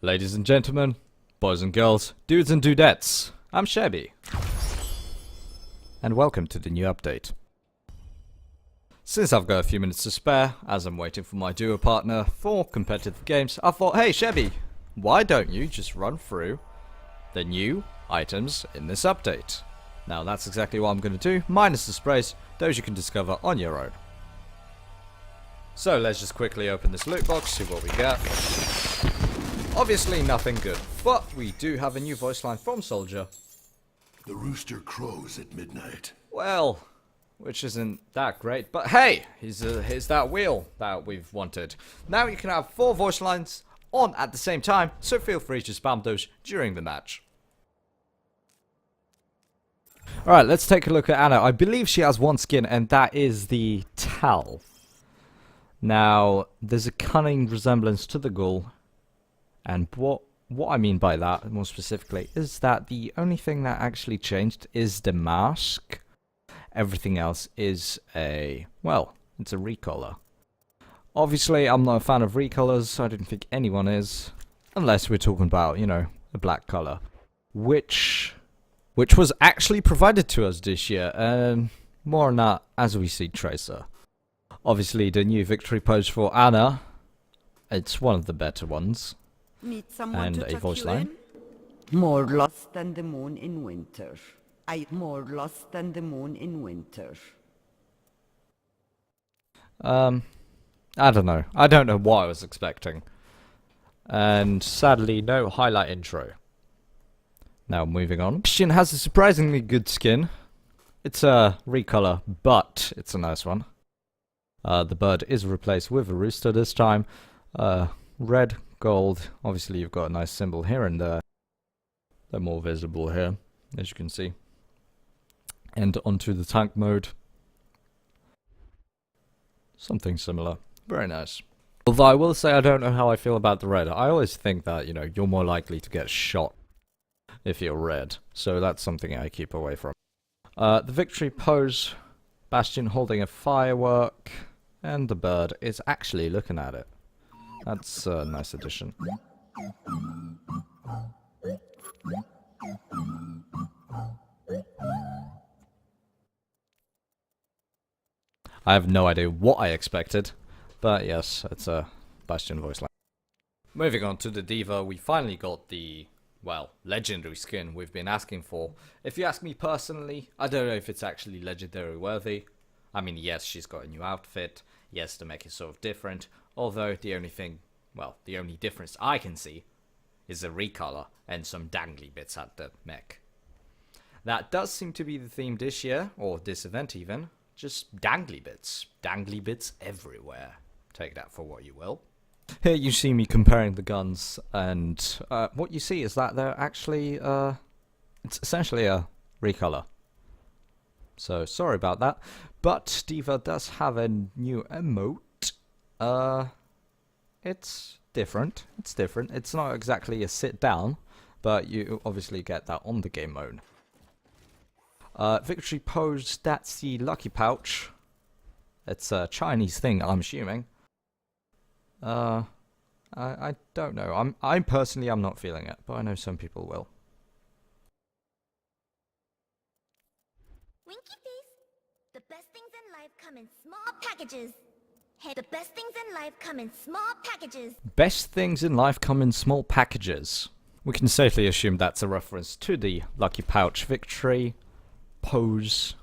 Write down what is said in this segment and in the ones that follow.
Ladies and gentlemen, boys and girls, dudes and dudettes, I'm Shabby. And welcome to the new update. Since I've got a few minutes to spare, as I'm waiting for my duo partner for competitive games, I thought, hey Shabby, why don't you just run through the new items in this update? Now that's exactly what I'm going to do, minus the sprays, those you can discover on your own. So let's just quickly open this loot box, see what we get. Obviously nothing good, but we do have a new voice line from Soldier. The rooster crows at midnight. Well, which isn't that great, but hey, here's that wheel that we've wanted. Now you can have 4 voice lines on at the same time, so feel free to spam those during the match. Alright, let's take a look at Anna. I believe she has one skin, and that is the Tal. Now, there's a cunning resemblance to the ghoul. And what I mean by that, more specifically, is that the only thing that actually changed is the mask. Everything else is it's a recolor. Obviously, I'm not a fan of recolors, I don't think anyone is. Unless we're talking about, you know, a black color. Which was actually provided to us this year, and more on that as we see Tracer. Obviously, the new victory pose for Anna, it's one of the better ones. Meet someone And to a tuck voice you line. in? More lost than the moon in winter. More lost than the moon in winter. I don't know. I don't know what I was expecting. And sadly, no highlight intro. Now, moving on. Christian has a surprisingly good skin. It's a recolor, but it's a nice one. The bird is replaced with a rooster this time. Red, gold. Obviously, you've got a nice symbol here and there. They're more visible here, as you can see. And onto the tank mode. Something similar. Very nice. Although I will say I don't know how I feel about the red. I always think that, you know, you're more likely to get shot if you're red. So that's something I keep away from. The victory pose. Bastion holding a firework. And the bird is actually looking at it. That's a nice addition. I have no idea what I expected, but yes, it's a Bastion voice line. Moving on to the Diva, we finally got the, well, legendary skin we've been asking for. If you ask me personally, I don't know if it's actually legendary worthy. I mean, yes, she's got a new outfit. Yes, to make it sort of different. Although the only thing, well, the only difference I can see is a recolor and some dangly bits at the mech. That does seem to be the theme this year, or this event even. Just dangly bits. Dangly bits everywhere. Take that for what you will. Here you see me comparing the guns, and what you see is that they're actually, it's essentially a recolor. So, sorry about that. But Diva does have a new emote. It's different. It's different. It's not exactly a sit down, but you obviously get that on the game mode. Victory pose, that's the lucky pouch. It's a Chinese thing, I'm assuming. I don't know. I'm personally, I'm not feeling it, but I know some people will. Winky face. The best things in life come in small packages. Hey, the best things in life come in small packages. Best things in life come in small packages. We can safely assume that's a reference to the lucky pouch victory pose.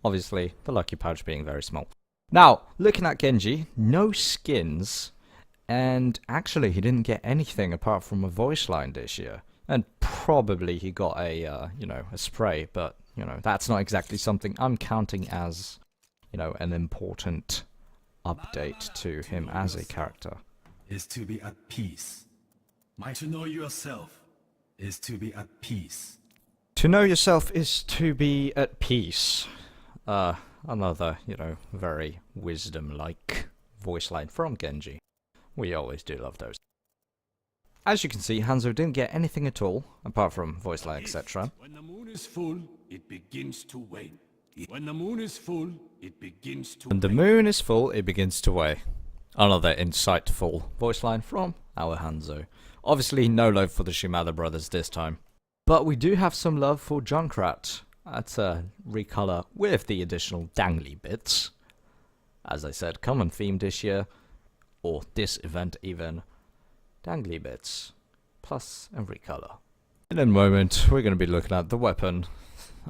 Obviously, the lucky pouch being very small. Now, looking at Genji, no skins. And actually, he didn't get anything apart from a voice line this year. And probably he got a, you know, a spray, but, you know, that's not exactly something I'm counting as, you know, an important update to him as a character. Is to be at peace. To know yourself is to be at peace. To know yourself is to be at peace. Another, you know, very wisdom-like voice line from Genji. We always do love those. As you can see, Hanzo didn't get anything at all, apart from voice line, etc. When the moon is full, it begins to wane. When the moon is full, it begins to When the moon is full, it begins to wane. Another insightful voice line from our Hanzo. Obviously no love for the Shimada brothers this time. But we do have some love for Junkrat. That's a recolor with the additional dangly bits. As I said, common theme this year, or this event even. Dangly bits, plus a recolor. In a moment, we're going to be looking at the weapon.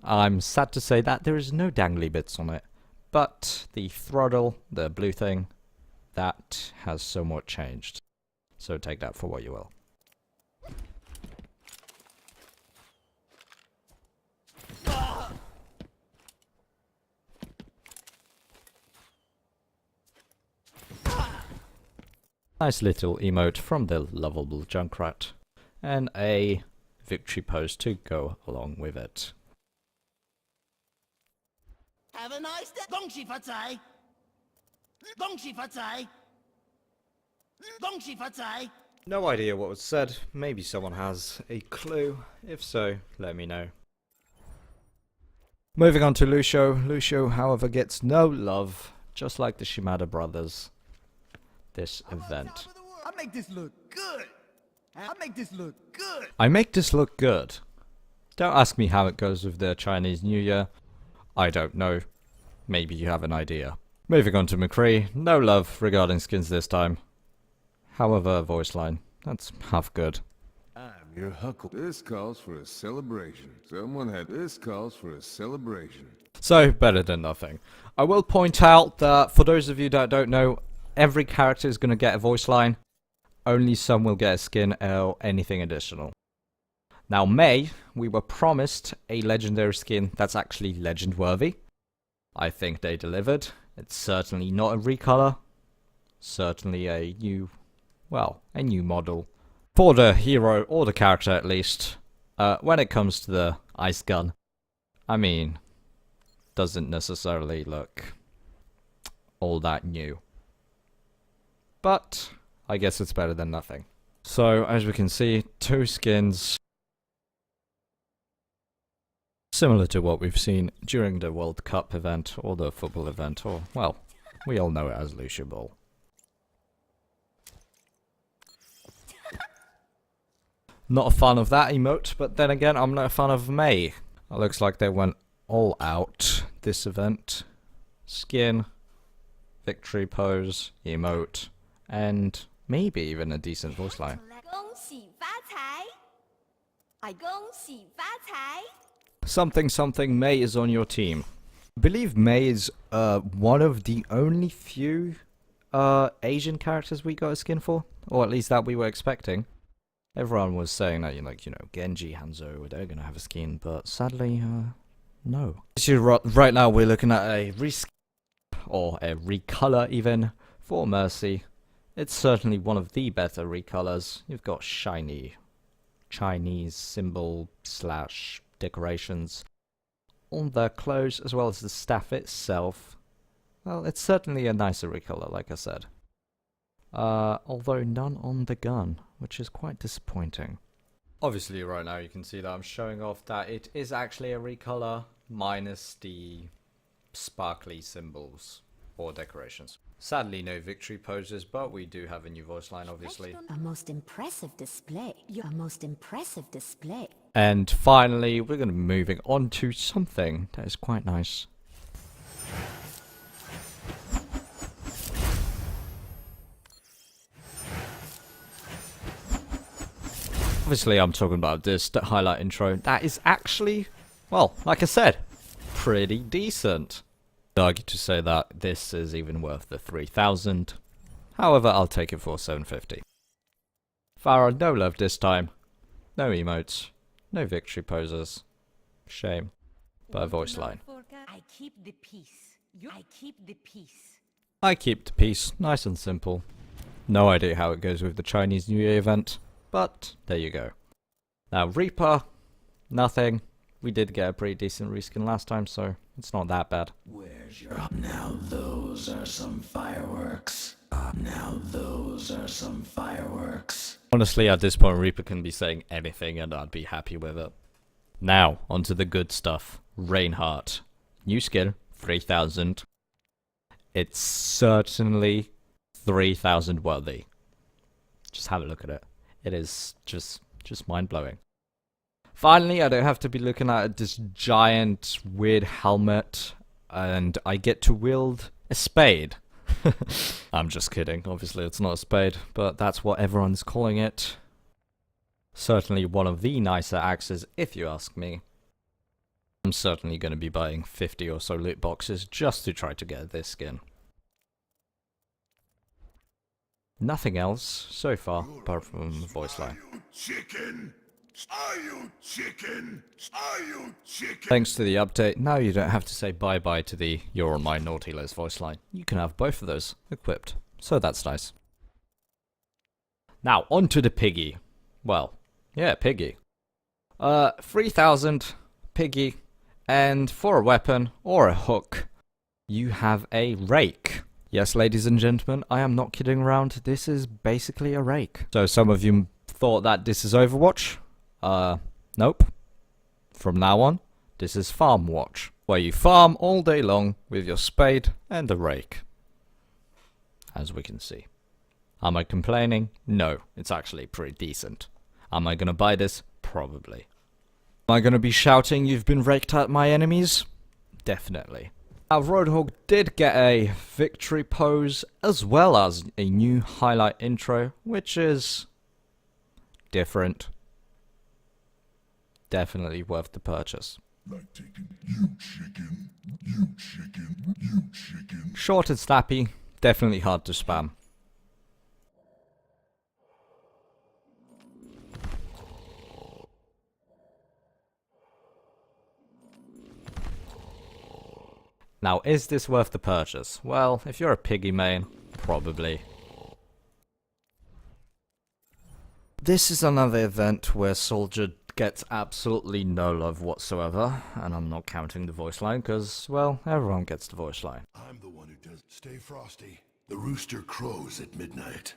I'm sad to say that there is no dangly bits on it, but the throttle, the blue thing, that has somewhat changed. So take that for what you will. Nice little emote from the lovable Junkrat, and a victory pose to go along with it. Have a nice day. Gong Shi Fa Cai. Gong Shi Fa Cai. Gong Shi Fa Cai. No idea what was said, maybe someone has a clue. If so, let me know. Moving on to Lucio. Lucio, however, gets no love, just like the Shimada brothers. This event. I make this look good. I make this look good. I make this look good. Don't ask me how it goes with the Chinese New Year. I don't know. Maybe you have an idea. Moving on to McCree. No love regarding skins this time. However, voice line. That's half good. I'm your huckle. This calls for a celebration. Someone had this calls for a celebration. So, better than nothing. I will point out that for those of you that don't know, every character is going to get a voice line. Only some will get a skin or anything additional. Now, May, we were promised a legendary skin that's actually legend worthy. I think they delivered. It's certainly not a recolor. Certainly a new, well, a new model. For the hero, or the character at least. When it comes to the ice gun, I mean, doesn't necessarily look all that new. But I guess it's better than nothing. So, as we can see, 2 skins. Similar to what we've seen during the World Cup event, or the football event, or, well, we all know it as Lucio Ball. Not a fan of that emote, but then again, I'm not a fan of May. It looks like they went all out this event. Skin, victory pose, emote, and maybe even a decent voice line. 恭喜发财！I 恭喜发财！ Something something May is on your team. I believe May is one of the only few Asian characters we got a skin for, or at least that we were expecting. Everyone was saying that, you know, Genji, Hanzo, they're gonna have a skin, but sadly, no. Right now we're looking at a reskin, or a recolor even, for Mercy. It's certainly one of the better recolors. You've got shiny Chinese symbol / decorations on the clothes, as well as the staff itself. Well, it's certainly a nicer recolor, like I said. Although none on the gun, which is quite disappointing. Obviously, right now you can see that I'm showing off that it is actually a recolor, minus the sparkly symbols or decorations. Sadly, no victory poses, but we do have a new voice line, obviously. A most impressive display. A most impressive display. And finally, we're going to be moving on to something that is quite nice. Obviously, I'm talking about this highlight intro. That is actually, well, like I said, pretty decent. I'd argue to say that this is even worth the 3,000. However, I'll take it for 750. Farah, no love this time. No emotes. No victory poses. Shame. But a voice line. I keep the peace. I keep the peace. I keep the peace. Nice and simple. No idea how it goes with the Chinese New Year event. But there you go. Now Reaper. Nothing. We did get a pretty decent reskin last time, so it's not that bad. Where's your... Now those are some fireworks. Now those are some fireworks. Honestly, at this point, Reaper can be saying anything and I'd be happy with it. Now, onto the good stuff. Reinhardt. New skin, 3,000. It's certainly 3,000 worthy. Just have a look at it. It is just mind-blowing. Finally, I don't have to be looking at this giant weird helmet, and I get to wield a spade. I'm just kidding, obviously it's not a spade, but that's what everyone's calling it. Certainly one of the nicer axes, if you ask me. I'm certainly going to be buying 50 or so loot boxes just to try to get this skin. Nothing else so far, apart from the voice line. Chicken? Are you chicken? Are you chicken? Thanks to the update, now you don't have to say bye-bye to the "you're on my naughty list" voice line. You can have both of those equipped, so that's nice. Now, on to the piggy. Well, yeah, piggy. 3,000 piggy, and for a weapon or a hook, you have a rake. Yes, ladies and gentlemen, I am not kidding around. This is basically a rake. So some of you thought that this is Overwatch. Nope. From now on, this is Farm Watch, where you farm all day long with your spade and a rake. As we can see. Am I complaining? No, it's actually pretty decent. Am I gonna buy this? Probably. Am I gonna be shouting, "You've been raked at, my enemies"? Definitely. Now, Roadhog did get a victory pose, as well as a new highlight intro, which is different. Definitely worth the purchase. Like taking you chicken, you chicken, you chicken. Short and snappy, definitely hard to spam. Now, is this worth the purchase? Well, if you're a piggy main, probably. This is another event where Soldier gets absolutely no love whatsoever, and I'm not counting the voice line, because, well, everyone gets the voice line. I'm the one who does. Stay frosty. The rooster crows at midnight.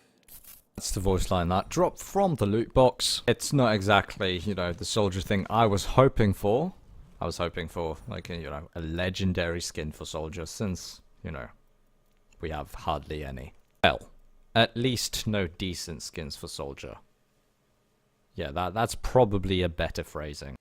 That's the voice line that dropped from the loot box. It's not exactly, you know, the Soldier thing I was hoping for. I was hoping for, like, you know, a legendary skin for Soldier, since, you know, we have hardly any. Well, at least no decent skins for Soldier. Yeah, that's probably a better phrasing.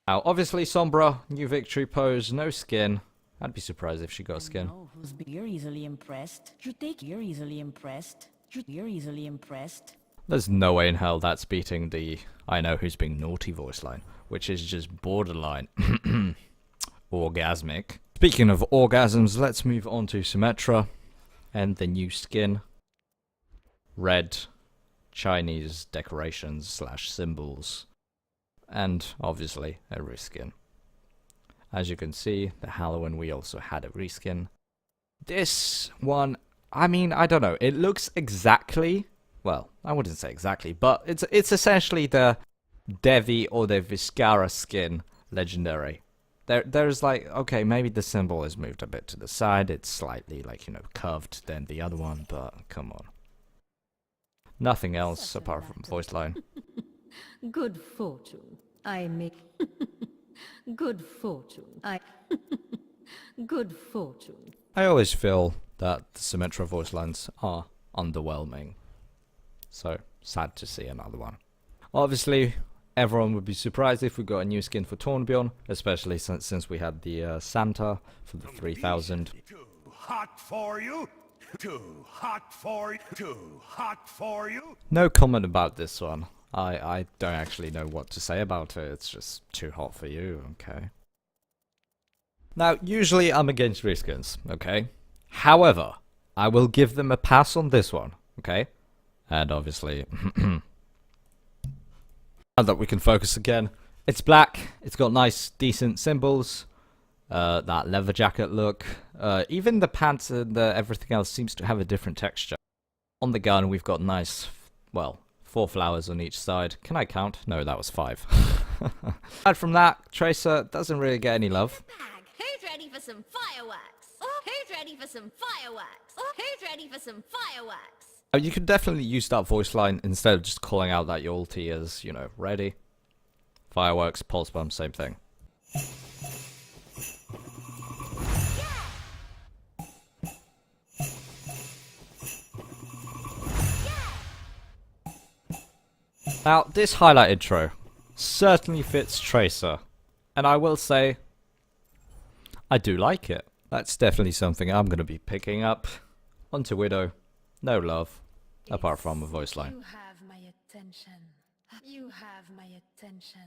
Now, obviously, Sombra, new victory pose, no skin. I'd be surprised if she got a skin. Oh, you're easily impressed. You're easily impressed. You're easily impressed. There's no way in hell that's beating the "I know who's being naughty" voice line, which is just borderline orgasmic. Speaking of orgasms, let's move on to Symmetra and the new skin. Red Chinese decorations / symbols, and obviously a reskin. As you can see, the Halloween we also had a reskin. This one, I mean, I don't know, it looks exactly, well, I wouldn't say exactly, but it's essentially the Devi or the Viscara skin legendary. There's like, okay, maybe the symbol is moved a bit to the side, it's slightly, like, you know, curved than the other one, but come on. Nothing else apart from voice line. Good fortune. I make... Good fortune. Good fortune. I always feel that the Symmetra voice lines are underwhelming. So, sad to see another one. Obviously, everyone would be surprised if we got a new skin for Torbjorn, especially since we had the Santa for the 3000. Too hot for you? Too hot for you? Too hot for you? No comment about this one. I don't actually know what to say about it. It's just too hot for you, okay? Now, usually I'm against reskins, okay? However, I will give them a pass on this one, okay? And obviously, now that we can focus again, it's black, it's got nice, decent symbols, that leather jacket look, even the pants and everything else seems to have a different texture. On the gun, we've got nice, well, 4 flowers on each side. Can I count? No, that was 5. Aside from that, Tracer doesn't really get any love. Who's ready for some fireworks? Who's ready for some fireworks? Who's ready for some fireworks? You could definitely use that voice line instead of just calling out that your ulti is, you know, ready. Fireworks, pulse bomb, same thing. Now, this highlight intro certainly fits Tracer, and I will say, I do like it. That's definitely something I'm going to be picking up. Onto Widow, no love, apart from a voice line. You have my attention. You have my attention.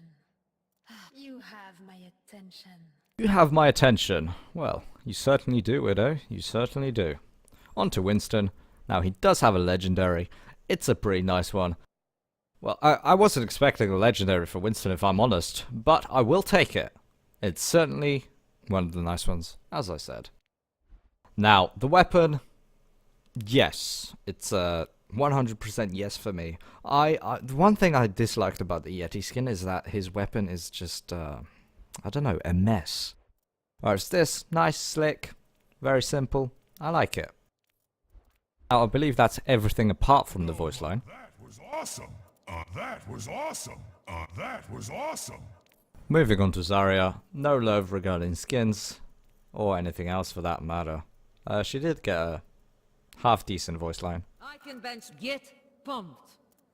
You have my attention. You have my attention. Well, you certainly do, Widow. You certainly do. On to Winston. Now, he does have a legendary. It's a pretty nice one. Well, I wasn't expecting a legendary for Winston, if I'm honest, but I will take it. It's certainly one of the nice ones, as I said. Now, the weapon, yes, it's a 100% yes for me. The one thing I disliked about the Yeti skin is that his weapon is just, I don't know, a mess. Whereas this, nice, slick, very simple, I like it. Now, I believe that's everything apart from the voice line. That was awesome. That was awesome. That was awesome. Moving on to Zarya, no love regarding skins, or anything else for that matter. She did get a half-decent voice line. I can bench get pumped.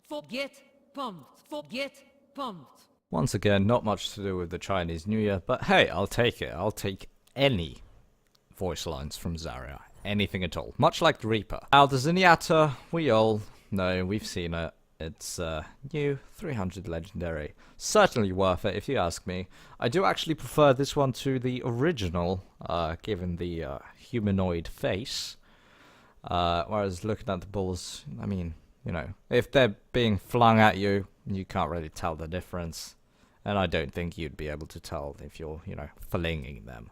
Forget pumped. Forget pumped. Once again, not much to do with the Chinese New Year, but hey, I'll take it. I'll take any voice lines from Zarya. Anything at all. Much like the Reaper. Now, the Zenyatta, we all know, we've seen it. It's new 300 legendary. Certainly worth it if you ask me. I do actually prefer this one to the original, given the humanoid face. Whereas looking at the balls, I mean, you know, if they're being flung at you, you can't really tell the difference. And I don't think you'd be able to tell if you're, you know, flinging them.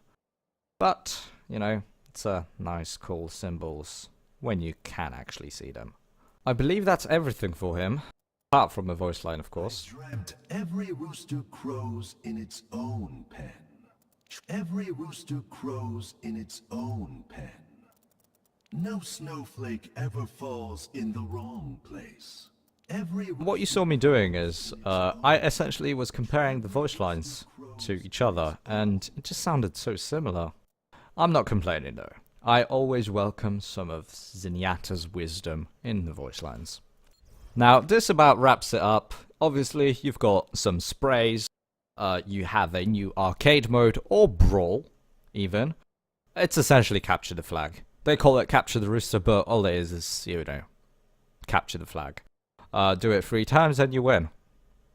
But, you know, it's a nice, cool symbols when you can actually see them. I believe that's everything for him, apart from a voice line, of course. I dreamt every rooster crows in its own pen. Every rooster crows in its own pen. No snowflake ever falls in the wrong place. What you saw me doing is, I essentially was comparing the voice lines to each other, and it just sounded so similar. I'm not complaining though. I always welcome some of Zenyatta's wisdom in the voice lines. Now, this about wraps it up. Obviously, you've got some sprays. You have a new arcade mode, or brawl, even. It's essentially capture the flag. They call it capture the rooster, but all it is, you know, capture the flag. Do it 3 times and you win.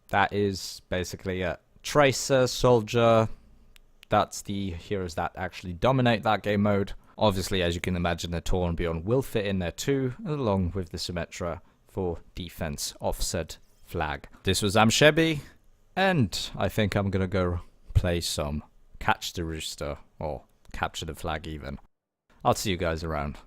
That is basically it. Tracer, Soldier, that's the heroes that actually dominate that game mode. Obviously, as you can imagine, the Torbjorn will fit in there too, along with the Symmetra for defense offset flag. This was Amshebi, and I think I'm gonna go play some Catch the Rooster, or Capture the Flag even. I'll see you guys around.